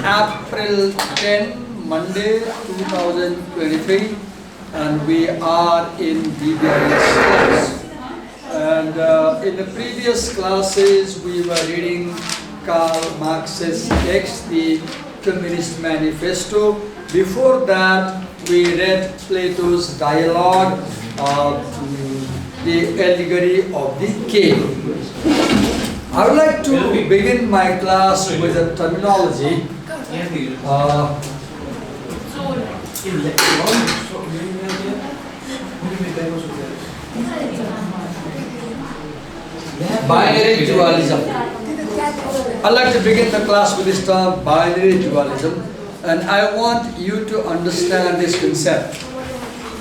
April 10, Monday 2023, and we are in BBIS class. And in the previous classes, we were reading Karl Marx's text, the Communist Manifesto. Before that, we read Plato's dialogue, the allegory of the cave. I would like to begin my class with a terminology. Binary dualism. I'd like to begin the class with this term, binary dualism, and I want you to understand this concept,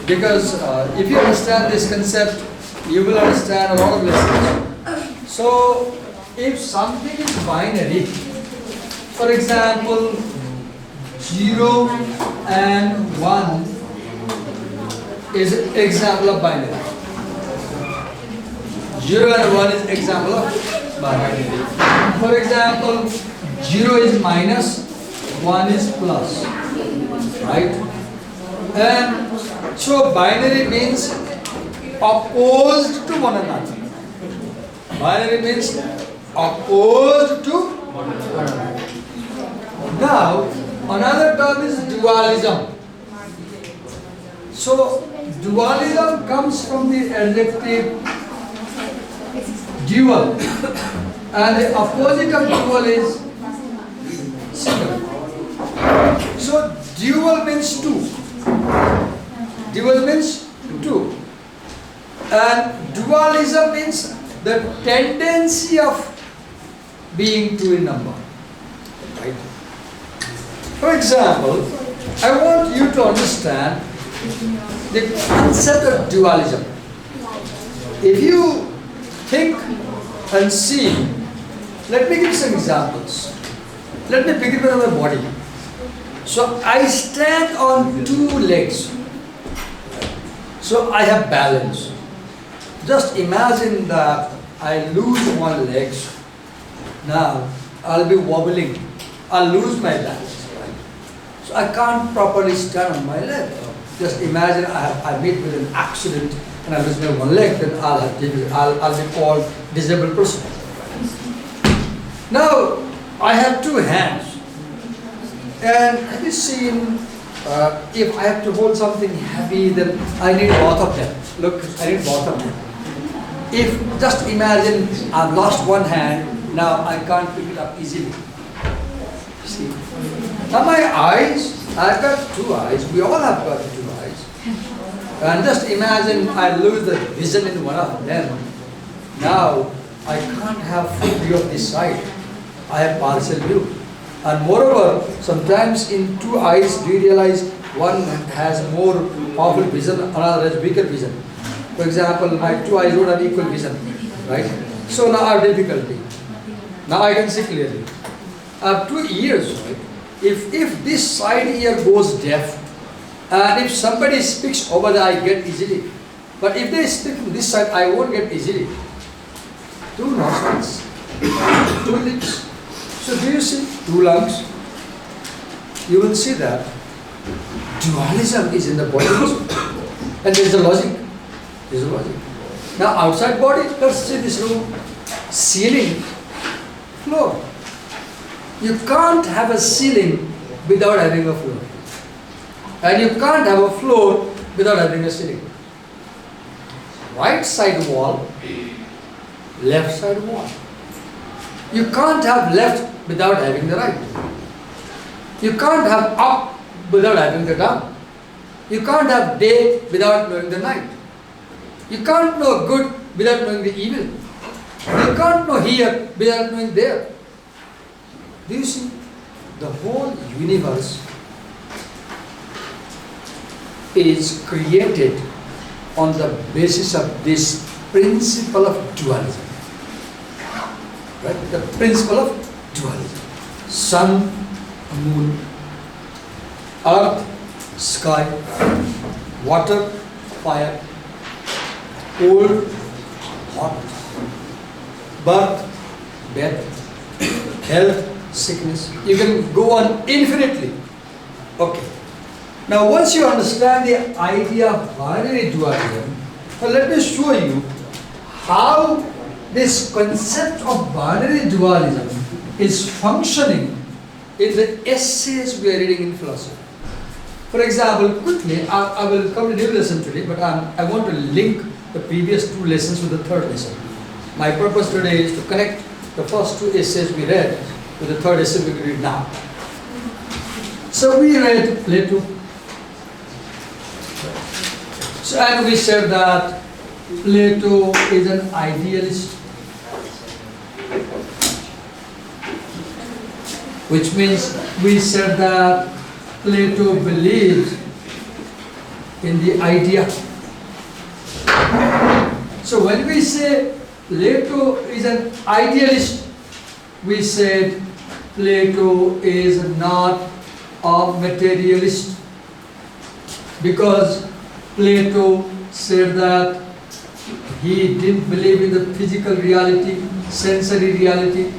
because if you understand this concept, you will understand a lot of lessons. So, if something is binary, for example, 0 and 1 is an example of binary. 0 and 1 is example of binary. For example, 0 is minus, 1 is plus, right? And so binary means opposed to one another. Binary means opposed to one another. Now, another term is dualism. So, dualism comes from the adjective dual, and the opposite of dual is single. So, dual means two. Dual means two. And dualism means the tendency of being two in number. Right? For example, I want you to understand the concept of dualism. If you think and see, let me give some examples. Let me begin with my body. So I stand on two legs. So I have balance. Just imagine that I lose one leg. Now I'll be wobbling. I'll lose my balance. Right? So I can't properly stand on my leg. Just imagine I meet with an accident and I lose my one leg, then I'll be called disabled person. Now I have two hands. And have you seen, if I have to hold something heavy, then I need both of them. Look, I need both of them. If, just imagine, I've lost one hand, now I can't pick it up easily. See? Now my eyes, I've got two eyes, we all have got two eyes. And just imagine I lose the vision in one of them. Now, I can't have full view of this side. I have partial view. And moreover, sometimes in two eyes, do you realize one has more powerful vision, another has weaker vision. For example, my two eyes don't have equal vision, right? So now I have difficulty. Now I can see clearly. I have 2 ears, right? If this side ear goes deaf, and if somebody speaks over there, I get easily. But if they speak from this side, I won't get easily. Two nostrils, two lips. So do you see two lungs? You will see that dualism is in the body also. And there is a logic. There is a logic. Now outside body, let's see this room. Ceiling, floor. You can't have a ceiling without having a floor. And you can't have a floor without having a ceiling. Right side wall, left side wall. You can't have left without having the right. You can't have up without having the down. You can't have day without knowing the night. You can't know good without knowing the evil. You can't know here without knowing there. Do you see? The whole universe is created on the basis of this principle of dualism. Right? The principle of dualism. Sun, moon, earth, sky, water, fire, cold, hot, birth, death, health, sickness. You can go on infinitely. Okay. Now once you understand the idea of binary dualism, well, let me show you how this concept of binary dualism is functioning in the essays we are reading in philosophy. For example, quickly, I will come to a new lesson today, but I want to link the previous two lessons with the third lesson. My purpose today is to connect the first two essays we read with the third essay we read now. So we read Plato. So, and we said that Plato is an idealist, which means we said that Plato believes in the idea. So when we say Plato is an idealist, we said Plato is not a materialist, because Plato said that he didn't believe in the physical reality, sensory reality.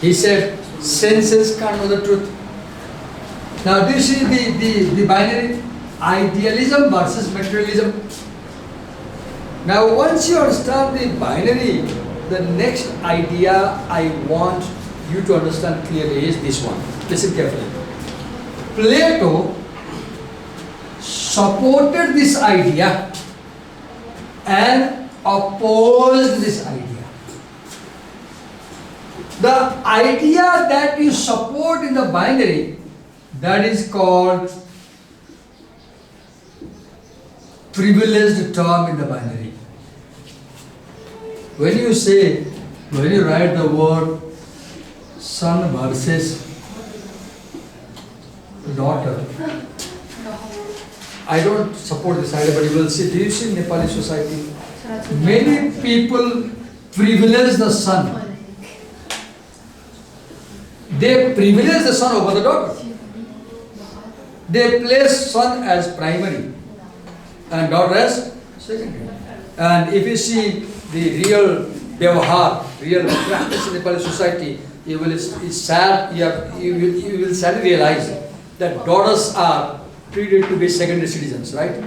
He said senses can't know the truth. Now do you see the binary? Idealism versus materialism. Now once you understand the binary, the next idea I want you to understand clearly is this one. Listen carefully. Plato supported this idea and opposed this idea. The idea that you support in the binary, that is called privileged term in the binary. When you write the word son versus daughter, I don't support this idea, but you will see, do you see in Nepali society, many people privilege the son. They privilege the son over the daughter. They place son as primary and daughter as secondary. And if you see the real vyavahar, real practice in Nepali society, you will sadly realize that daughters are treated to be secondary citizens, right?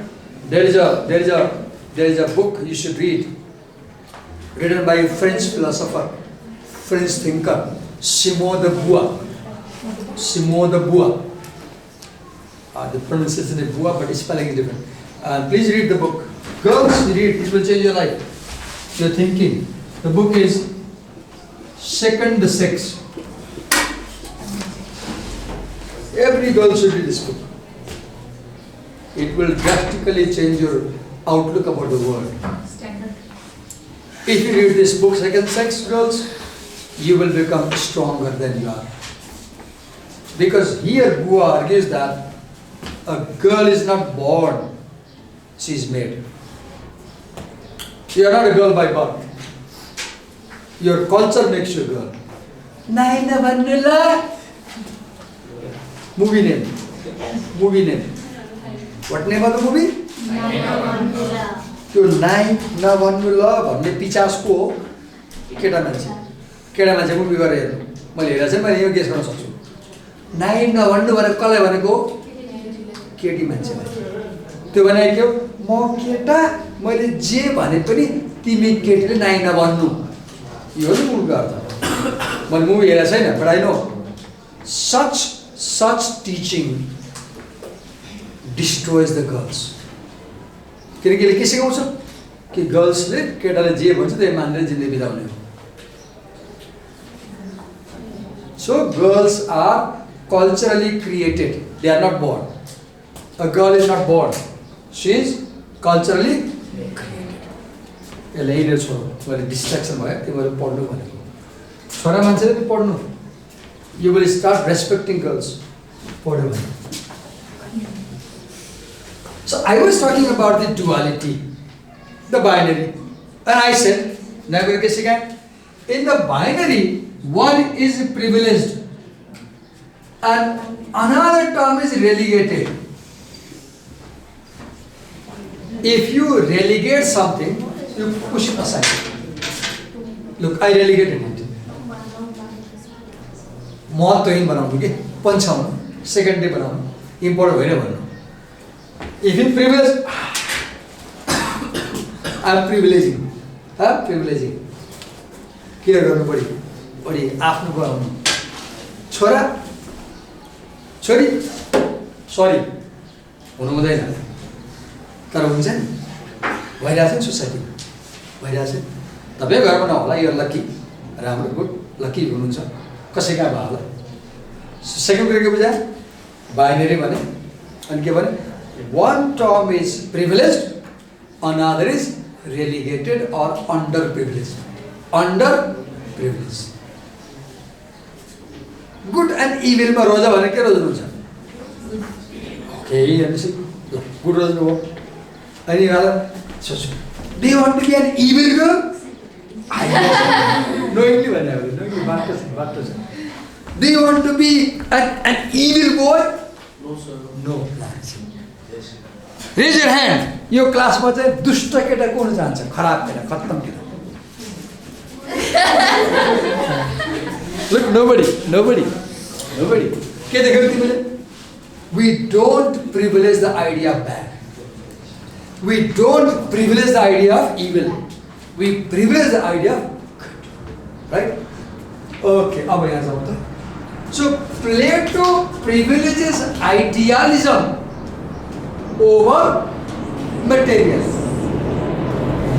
There is a book you should read, written by a French philosopher, French thinker, Simon de Beauvoir. The pronunciation is Beauvoir, but the spelling is different. Please read the book. Girls, read. It will change your life. Your thinking. The book is Second Sex. Every girl should read this book. It will drastically change your outlook about the world. If you read this book, Second Sex, girls, you will become stronger than you are. Because here Beauvoir argues that a girl is not born, she is made. You are not a girl by birth. Your culture makes you a girl. Naina Vanilla. Movie name. What name of the movie? त्यो नाइ नभन्नु ल भन्ने पिचासको हो केटा मान्छे movie गरेर हेर्नु मैले हेरेर चाहिँ मैले यो गेस गर्न सक्छु नाइ नभन्नु भनेर कसलाई भनेको केटी मान्छेलाई त्यो भने के हो म केटा मैले जे भने पनि तिमी केटीले नाइ नभन्नु यो हो नि मुभी अर्थ मैले मुभी हेरेर छैन but I know such teaching destroys the girls. किनकि के सिकाउँछ कि गर्ल्सले केटाले जे भन्छ त्यही मानेर जिन्दगी बिताउने हो. So girls are culturally created. They are not born. A girl is not born. She is culturally created. यसले यिनीहरू छोड्नु मैले डिस्ट्र्याक्सन भयो तिमीहरू पढ्नु भनेको छोरा मान्छेले पनि पढ्नु. You will start respecting girls. पढ्यो भने. So I was talking about the duality, the binary, and I said, in the binary, one is privileged and another term is relegated. If you relegate something, you push it aside. Look, I relegated it. महत्त्वहीन बनाउनु कि पन्छाउनु, secondary बनाउनु, important होइन भन्नु. If you privilege, I am privileging, privileging के गर्नु बढी आफ्नो बनाउनु. छोरा छोरी सरी हुनु हुँदैन, तर हुन्छ नि, भइरहेछ नि, सोसाइटी भइरहेछ. तपाईँ घरमा नहोला, यो लक्की राम्रो गुड लक्की हुनुहुन्छ, कसैका भयो होला. सेकेन्ड कुरो के बुझायो? बाइनरी भने. अनि के भने? one term is privileged, another is relegated or underprivileged. Underprivileged. Good and evil मा रोजा भने के रोज्नुहुन्छ? ओके, भनेपछि गुड रोज्नु हो. अनि वाला सोच्नु, do you want to be an evil girl? Knowingly भने हो, knowingly बाटो छ. Do you want to be an evil boy? No sir. No. Raise your hand. यो क्लासमा चाहिँ दुष्ट केटा को हुन चाहन्छ? खराब केटा, खत्तम केटा. Look, nobody. के देख्यौ तिमीले? We don't privilege the idea of bad. We don't privilege the idea of evil. We privilege the idea of good. Right? Okay, अब यहाँ जाऊँ त. So Plato privileges idealism over material.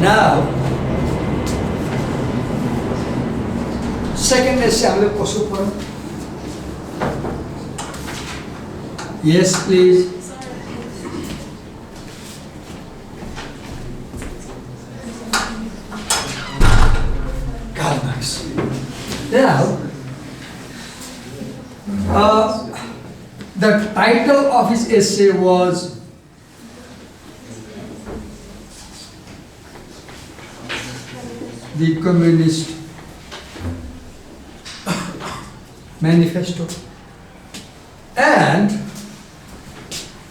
Now, second essay हामीले कसो पढ्नु? Yes, please. Karl Marx. Now, the title of his essay was The Communist Manifesto, and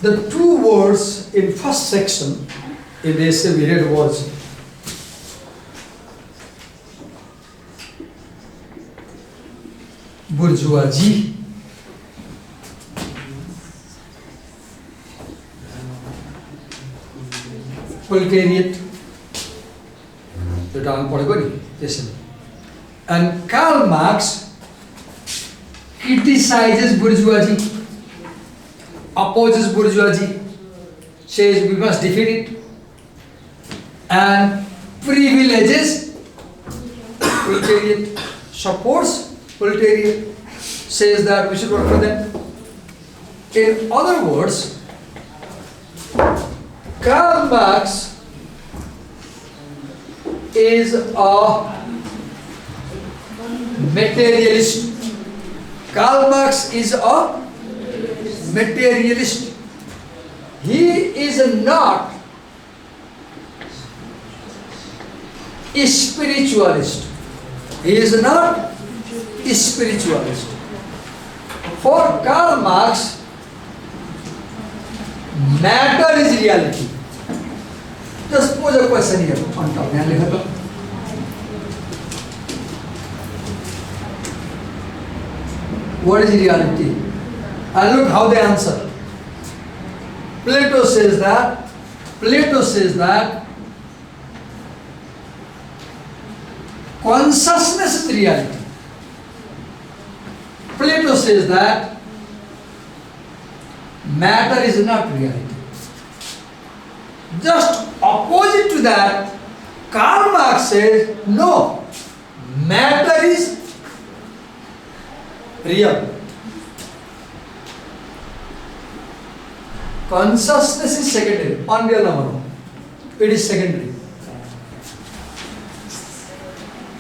the two words in first section in the essay we read was bourgeoisie proletariat, the term पढेको नि त्यसैले. And Karl Marx criticizes bourgeoisie, opposes bourgeoisie, says we must defeat it, and privileges proletariat, supports proletariat, says that we should work for them. In other words, Karl Marx is a materialist. Karl Marx is a materialist. He is not a spiritualist. He is not a spiritualist. For Karl Marx, matter is reality. Just pose a question here on top. What is reality? And look how they answer. Plato says that consciousness is reality. Plato says that matter is not reality. Just opposite to that, Karl Marx says, no, matter is real. Consciousness is secondary, unreal number. It is secondary.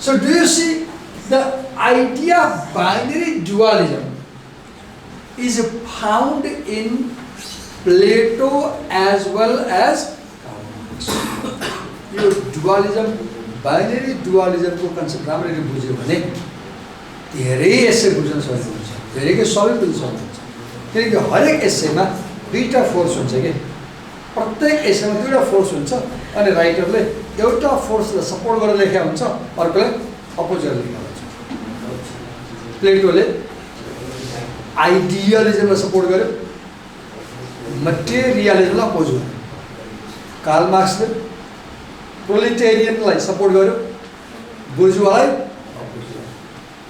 So do you see the idea of binary dualism is found in Plato as well as Karl Marx. Yo dualism, binary dualism को concept राम्ररी बुझ्यो भने धेरै एसे बुझ्न सजिलो हुन्छ, धेरैको सबै बुझ्न सजिलो हुन्छ. किनकि हरेक एसेमा दुईटा फोर्स हुन्छ के, प्रत्येक एसेमा दुईटा फोर्स हुन्छ, अनि राइटरले एउटा फोर्सलाई सपोर्ट गरेर लेखेको हुन्छ, अर्कोले अपोज गरेर लेखेको हुन्छ. प्लेटोले आइडियलिजमलाई सपोर्ट गर्यो, मटेरियलिजमलाई अपोज गर्यो। कार्ल मार्क्सले प्रोलेटेरियनलाई सपोर्ट गर्यो, बुर्जुवालाई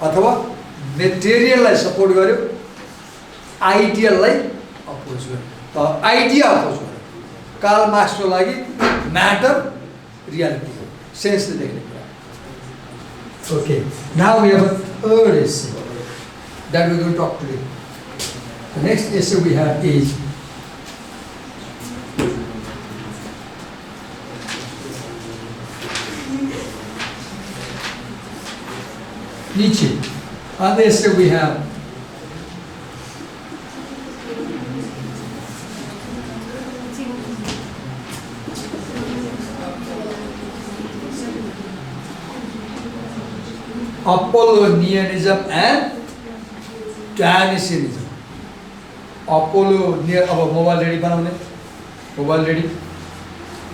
अथवा मेटेरियललाई सपोर्ट गर्यो, आइडियललाई अपोज गर्यो। आइडिया अपोज गर्यो। कार्ल मार्क्सको लागि म्याटर रियालिटी हो, सेन्सले देख्ने कुरा। Okay, now we have a third essay that we're going to talk today. The next essay we have is Nietzsche. Other essay we have Apollonianism and Dionysianism. Apollonian, अब mobile ready बनाउने, mobile ready,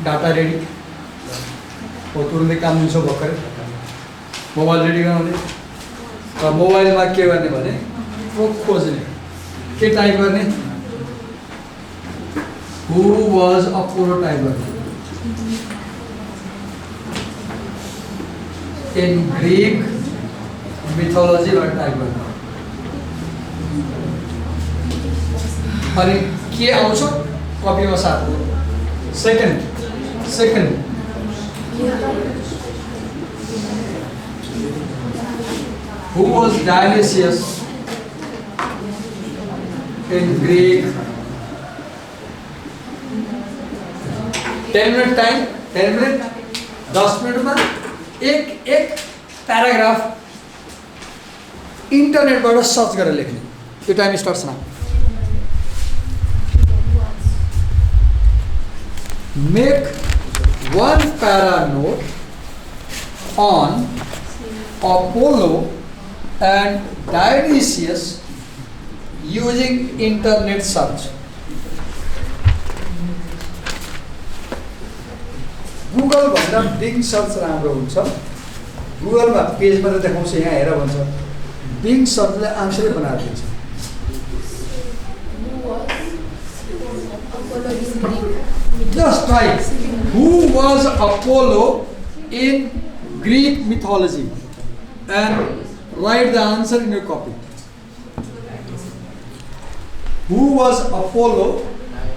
data ready, हो तुरन्दै काम हुन्छ भर्खरै। Mobile ready बनाउने र मोबाइलमा के गर्ने भने खोज्ने, के टाइप गर्ने, हु वाज अपोलो टाइप गर्ने। इन ग्रीक मिथोलोजी टाइप गर्नु, अनि के आउँछ कपीमा साथ। Second who was Dionysius in Greek? 10 minute time, 10 minute 10 मिनटमा एक प्याराग्राफ इन्टरनेटबाट सर्च गरेर लेख्ने। यो time starts now. Make one para note on Apollo and Dionysius using internet search. Google भन्दा बिङ सर्च राम्रो हुन्छ। गुगलमा पेजमा त देखाउँछ, यहाँ हेर भन्छ, बिङ सर्चले आन्सरै बनाएर दिन्छ। Just type who was Apollo in Greek mythology and write the answer in your copy. Who was Apollo?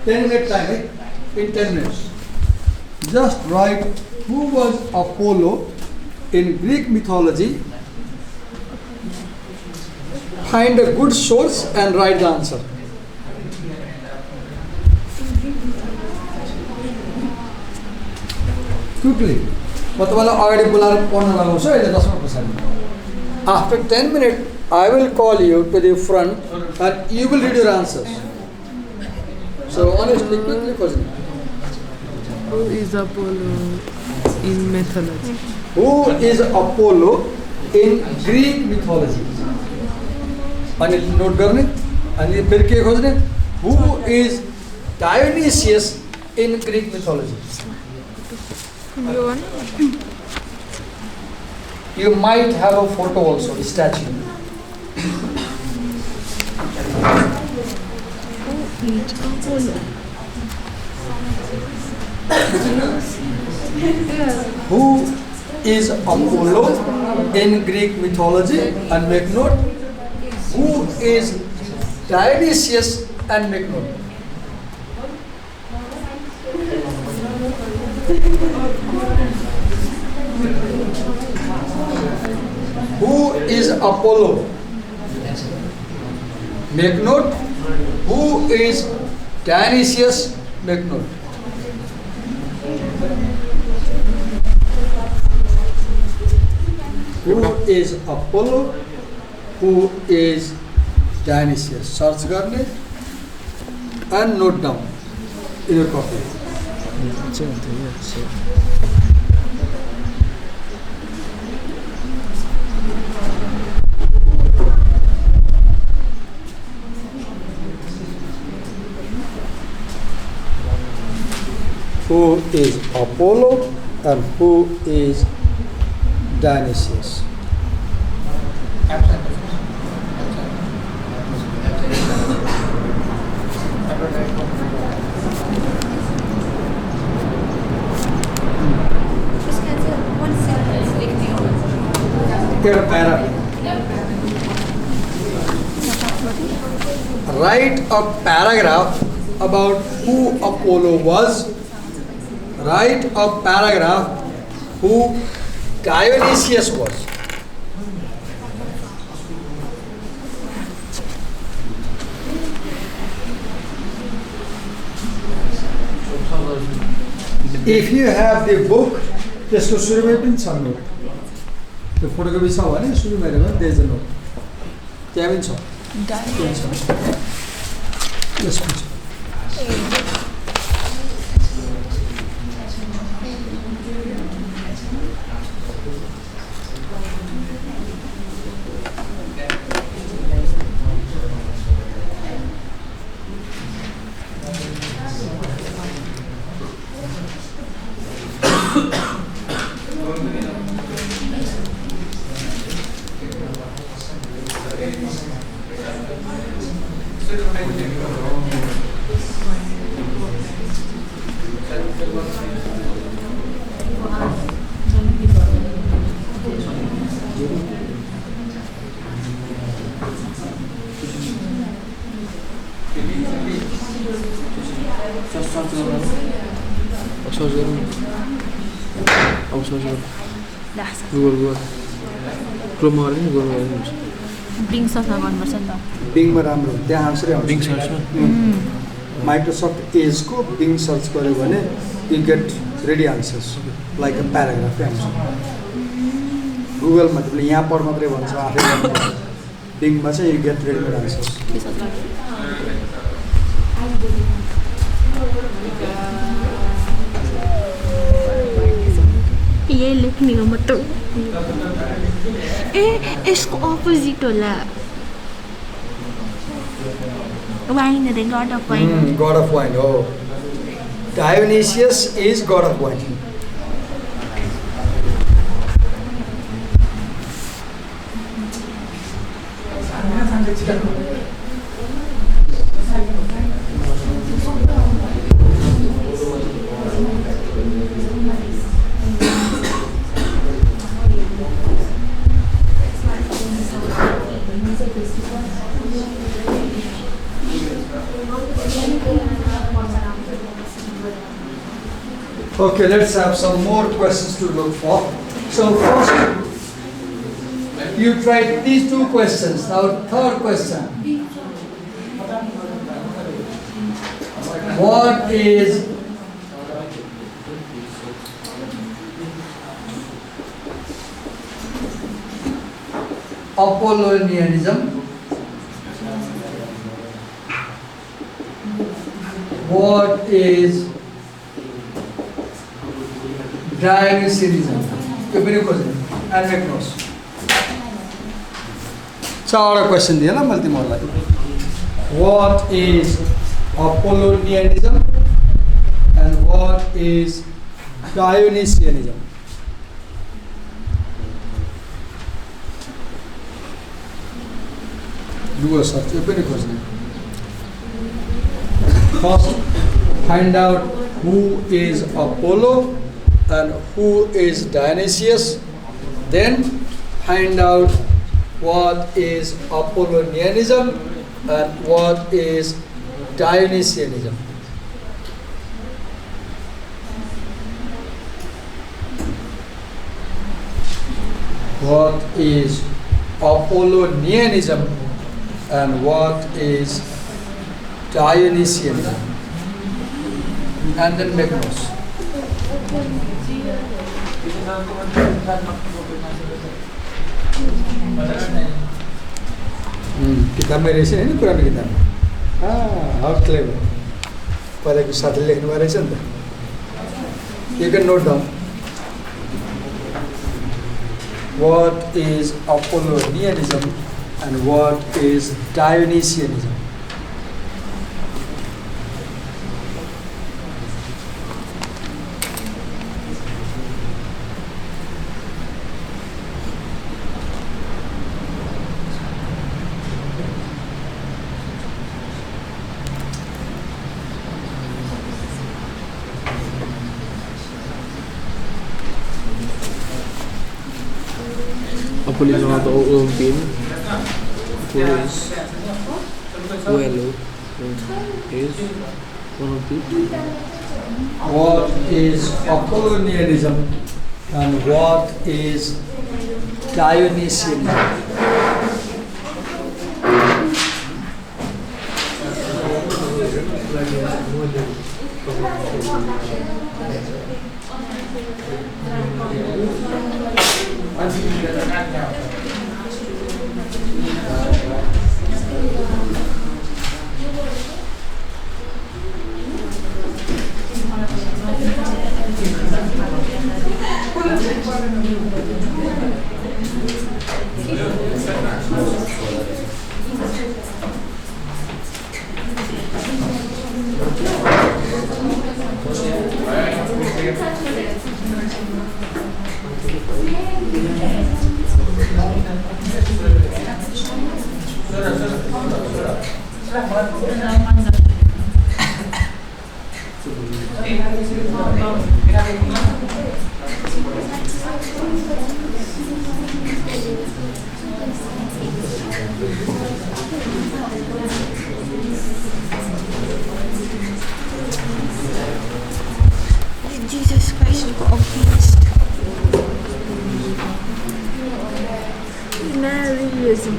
10 minute time, in 10 minutes. Just write who was Apollo in Greek mythology. Find a good source and write the answer. Quickly. After 10 minutes, I will call you to the front and you will read your answers. So honestly, quickly question. Who is Apollo in mythology? Who is Apollo in Greek mythology? अनि note गर्ने, अनि फेरि के खोज्ने, who is Dionysius in Greek mythology? You might have a photo also, a statue. Who is Apollo in Greek mythology? And make note. Who is Dionysius? And make note. Who is Apollo? Make note. Who is Dionysius? Make note. Who is Apollo? Who is Dionysius? Search garne and note down in your copy. Who is Apollo and who is Dionysius? एउटा प्यारा write a paragraph about who Apollo was. Write a paragraph who Dionysius was. If you have the book, त्यसको सुरुमै पनि छ note. त्यो photocopy छ भने सुरुमा हेऱ्यो भने देयर इज अ नोट. त्यहाँ पनि छ. बिङमा राम्रो त्यहाँ आन्सरै आउँछ. बिङ सर्चमा माइक्रोसफ्ट एजको बिङ सर्च गर्यो भने you get ready answers like a प्याराग्राफै आउँछ. गुगलमा तिमीले यहाँ पढ मात्रै भन्छ आफै गर्नुपर्छ. बिङमा चाहिँ यु गेट रेडी आन्सर्स. यही लेख्ने हो म त. यसको अपोजिट होला. वाइन अरे God of wine. God of wine हो. Dionysius is god of wine. Okay, let's have some more questions to look for. So first, you tried these two questions. Now, third question. What is Apollonianism? What is Dionysianism? Any question? I'll make notes. चारवटा question दिएँ मैले तिमीहरूलाई. What is Apollonianism and what is Dionysianism? Do a search. Any question? First, find out who is Apollo and who is Dionysius. Then find out what is Apollonianism and what is Dionysianism. What is Apollonianism and what is Dionysianism? And then make notes. किताबमै रहेछ होइन पुरानो किताब. How clever. पहिलाको साथीले लेख्नुभएको रहेछ नि त. You can note down. What is Apollonianism and what is Dionysianism? Apollonianism Olympian. Who is one of the What is Apollonianism and what is Dionysianism? Jesus Christ confused. Maryism.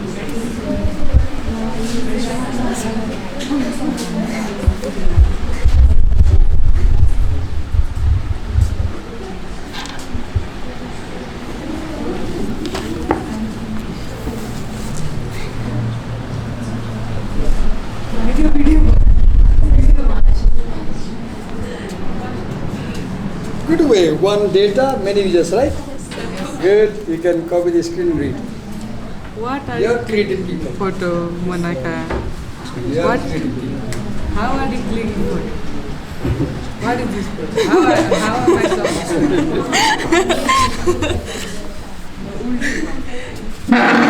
Good way. One data, many users, right? Good. You can copy the screen and read. What are You're creative people. photo Monica? You're What? creative people. How are you clicking photo? What is this photo? How am I supposed to?